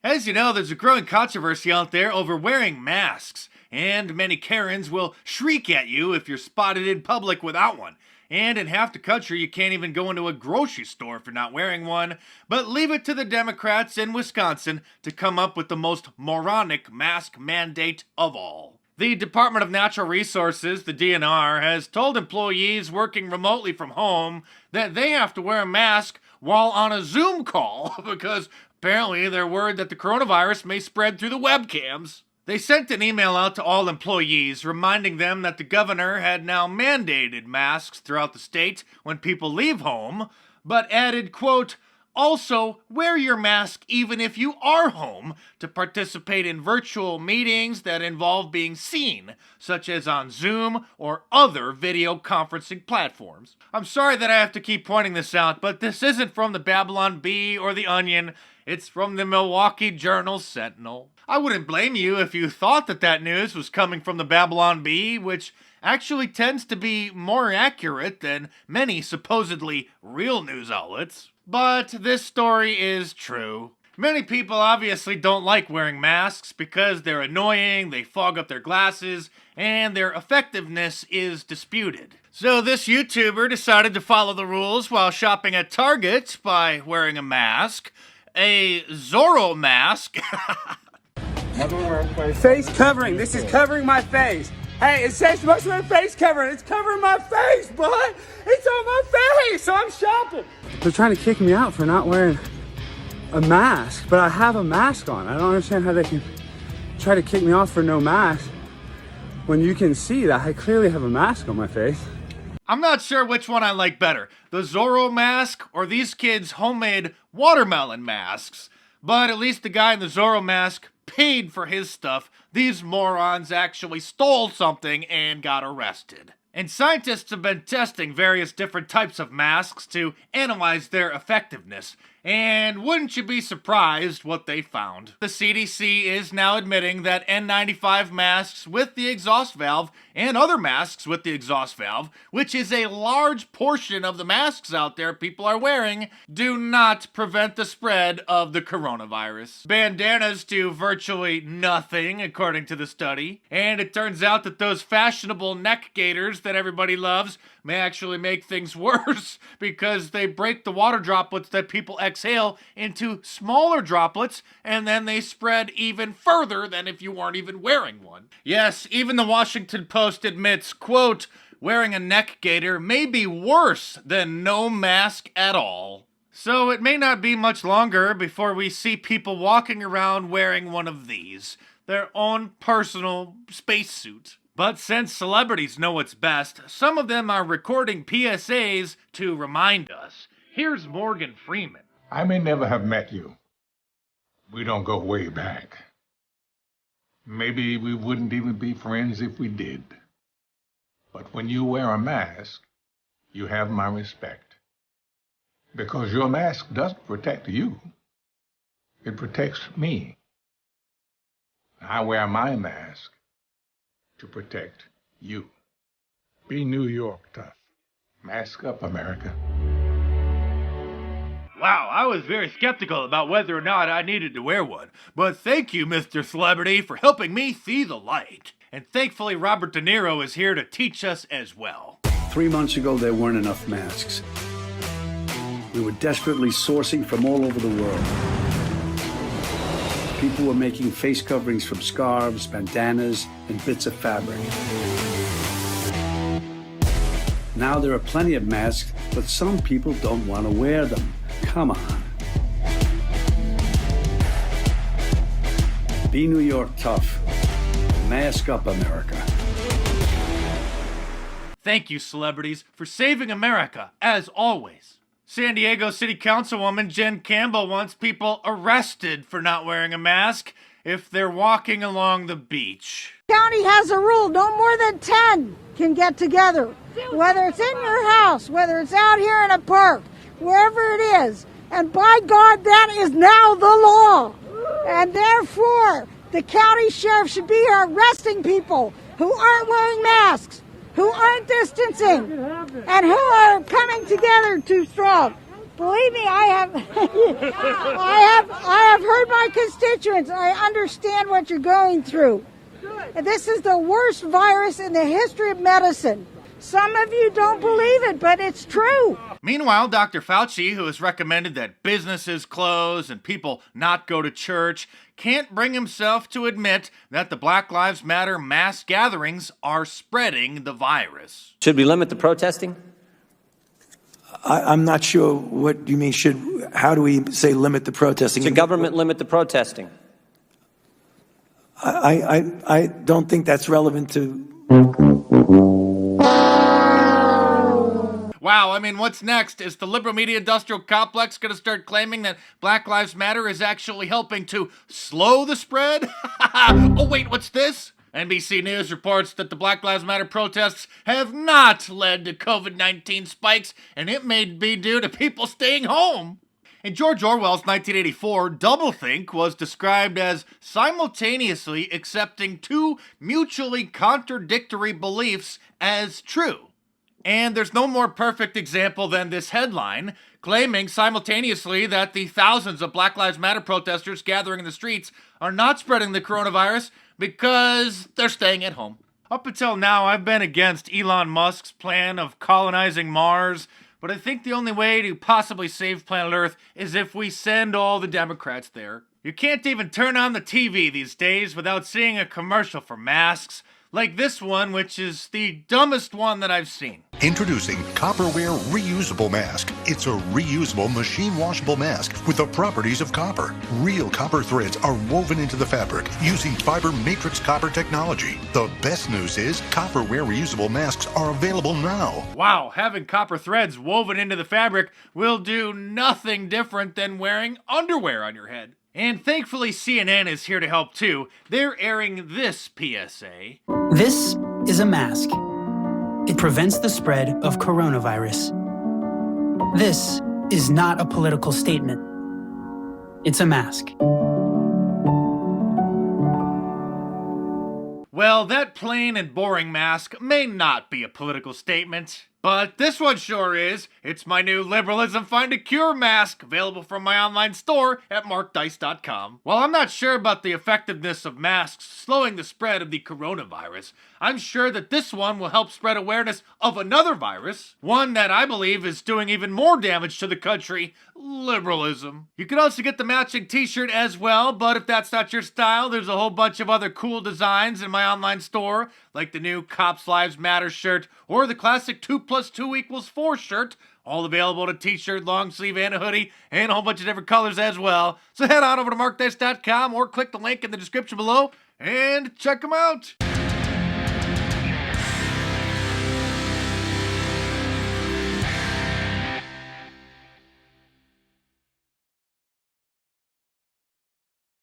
As you know, there's a growing controversy out there over wearing masks, and many Karens will shriek at you if you're spotted in public without one. And in half the country, you can't even go into a grocery store if you're not wearing one. But leave it to the Democrats in Wisconsin to come up with the most moronic mask mandate of all. The Department of Natural Resources, the DNR, has told employees working remotely from home that they have to wear a mask while on a Zoom call because apparently they're worried that the coronavirus may spread through the webcams. They sent an email out to all employees reminding them that the governor had now mandated masks throughout the state when people leave home, but added, quote, also, wear your mask even if you are home to participate in virtual meetings that involve being seen, such as on Zoom or other video conferencing platforms. I'm sorry that I have to keep pointing this out, but this isn't from the Babylon Bee or the Onion. It's from the Milwaukee Journal-Sentinel. I wouldn't blame you if you thought that news was coming from the Babylon Bee, which actually tends to be more accurate than many supposedly real news outlets. But this story is true. Many people obviously don't like wearing masks because they're annoying, they fog up their glasses, and their effectiveness is disputed. So this YouTuber decided to follow the rules while shopping at Target by wearing a mask. A Zorro mask. Face covering. This is covering my face. Hey, it says supposed to wear face covering. It's covering my face, bud. It's on my face, so I'm shopping. They're trying to kick me out for not wearing a mask, but I have a mask on. I don't understand how they can try to kick me off for no mask when you can see that I clearly have a mask on my face. I'm not sure which one I like better, the Zorro mask or these kids' homemade watermelon masks. But at least the guy in the Zorro mask paid for his stuff. These morons actually stole something and got arrested. And scientists have been testing various different types of masks to analyze their effectiveness. And wouldn't you be surprised what they found? The CDC is now admitting that N95 masks with the exhaust valve and other masks with the exhaust valve, which is a large portion of the masks out there people are wearing, do not prevent the spread of the coronavirus. Bandanas do virtually nothing, according to the study. And it turns out that those fashionable neck gaiters that everybody loves may actually make things worse because they break the water droplets that people exhale into smaller droplets, and then they spread even further than if you weren't even wearing one. Yes, even the Washington Post admits, quote, wearing a neck gaiter may be worse than no mask at all. So it may not be much longer before we see people walking around wearing one of these, their own personal spacesuit. But since celebrities know what's best, some of them are recording PSAs to remind us. Here's Morgan Freeman. I may never have met you. We don't go way back. Maybe we wouldn't even be friends if we did. But when you wear a mask, you have my respect. Because your mask doesn't protect you. It protects me. I wear my mask to protect you. Be New York tough. Mask up, America. Wow, I was very skeptical about whether or not I needed to wear one. But thank you, Mr. Celebrity, for helping me see the light. And thankfully, Robert De Niro is here to teach us as well. 3 months ago, there weren't enough masks. We were desperately sourcing from all over the world. People were making face coverings from scarves, bandanas, and bits of fabric. Now there are plenty of masks, but some people don't want to wear them. Come on. Be New York tough. Mask up, America. Thank you, celebrities, for saving America, as always. San Diego City Councilwoman Jen Campbell wants people arrested for not wearing a mask if they're walking along the beach. County has a rule, no more than 10 can get together, whether it's in your house, whether it's out here in a park, wherever it is. And by God, that is now the law. And therefore, the county sheriff should be here arresting people who aren't wearing masks, who aren't distancing, and who are coming together too strong. Believe me, I have, I have heard my constituents. I understand what you're going through. And this is the worst virus in the history of medicine. Some of you don't believe it, but it's true. Meanwhile, Dr. Fauci, who has recommended that businesses close and people not go to church, can't bring himself to admit that the Black Lives Matter mass gatherings are spreading the virus. Should we limit the protesting? I'm not sure what you mean. How do we say limit the protesting? Should government limit the protesting? I don't think that's relevant to. Wow, I mean, what's next? Is the liberal media industrial complex going to start claiming that Black Lives Matter is actually helping to slow the spread? Oh, wait, what's this? NBC News reports that the Black Lives Matter protests have not led to COVID-19 spikes, and it may be due to people staying home. In George Orwell's 1984, doublethink was described as simultaneously accepting two mutually contradictory beliefs as true. And there's no more perfect example than this headline, claiming simultaneously that the thousands of Black Lives Matter protesters gathering in the streets are not spreading the coronavirus because they're staying at home. Up until now, I've been against Elon Musk's plan of colonizing Mars, but I think the only way to possibly save planet Earth is if we send all the Democrats there. You can't even turn on the TV these days without seeing a commercial for masks, like this one, which is the dumbest one that I've seen. Introducing Copperware Reusable Mask. It's a reusable, machine-washable mask with the properties of copper. Real copper threads are woven into the fabric using fiber matrix copper technology. The best news is Copperware Reusable Masks are available now. Wow, having copper threads woven into the fabric will do nothing different than wearing underwear on your head. And thankfully CNN is here to help too. They're airing this PSA. This is a mask. It prevents the spread of coronavirus. This is not a political statement. It's a mask. Well, that plain and boring mask may not be a political statement, but this one sure is. It's my new Liberalism Find a Cure mask, available from my online store at markdice.com. While I'm not sure about the effectiveness of masks slowing the spread of the coronavirus, I'm sure that this one will help spread awareness of another virus, one that I believe is doing even more damage to the country: liberalism. You can also get the matching t-shirt as well, but if that's not your style, there's a whole bunch of other cool designs in my online store, like the new Cops Lives Matter shirt or the classic 2 + 2 = 4 shirt, all available in a t-shirt, long sleeve, and a hoodie, and a whole bunch of different colors as well. So head on over to markdice.com or click the link in the description below and check them out.